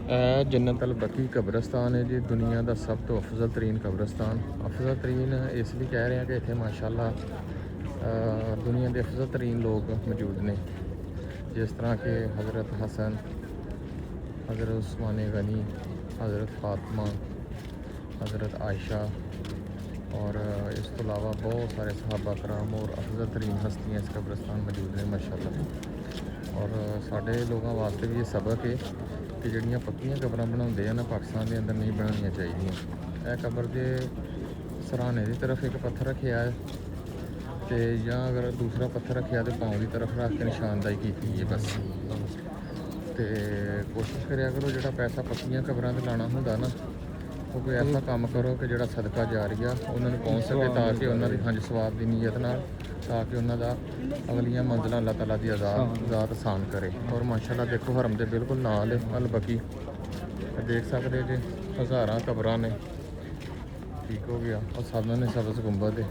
जन्नत अल बकी कब्रस्तान है जी, दुनिया का सब तो अफजल तरीन कब्रस्तान। अफजल तरीन इसलिए कह रहे हैं कि इतने माशाल्लाह दुनिया के अफजल तरीन लोग मौजूद ने, जिस तरह के हज़रत हसन, हज़रत उस्मान गनी, हज़रत फ़ातिमा, हज़रत आयशा और इस तो अलावा बहुत सारे सहाबा कराम और अफजल तरीन हस्तियाँ इस कब्रस्तान मौजूद ने माशाल्लाह। और साढ़े लोगों वास्ते भी ये सबक है कि जड़ियाँ पक्कियां कब्रां बनाते हैं ना, पाकिस्तान के अंदर नहीं बनानिया चाहिए। यह कब्र के सराहने की तरफ एक पत्थर रखा है, तो या अगर दूसरा पत्थर रखा तो पाँव की तरफ रख के निशानदाही की है बस। तो कोशिश करा करो जो पैसा पक्कियां कब्रां ते लाना होंदा ना, वो कोई ऐसा काम करो कि जो सदका जारिया उन्होंने पहुँच सके, ताकि उन्होंने हंज सवाब की नीयत नाल, ताकि उन्होंने अगलियां मंजिल अल्लाह ताला की ज़ात आसान करे। और माशाल्लाह देखो हरम के बिल्कुल नाल है अल बकी, देख सकते जी हज़ारां कब्रां ने। ठीक हो गया और सामने सब्ज़ गुंबद है।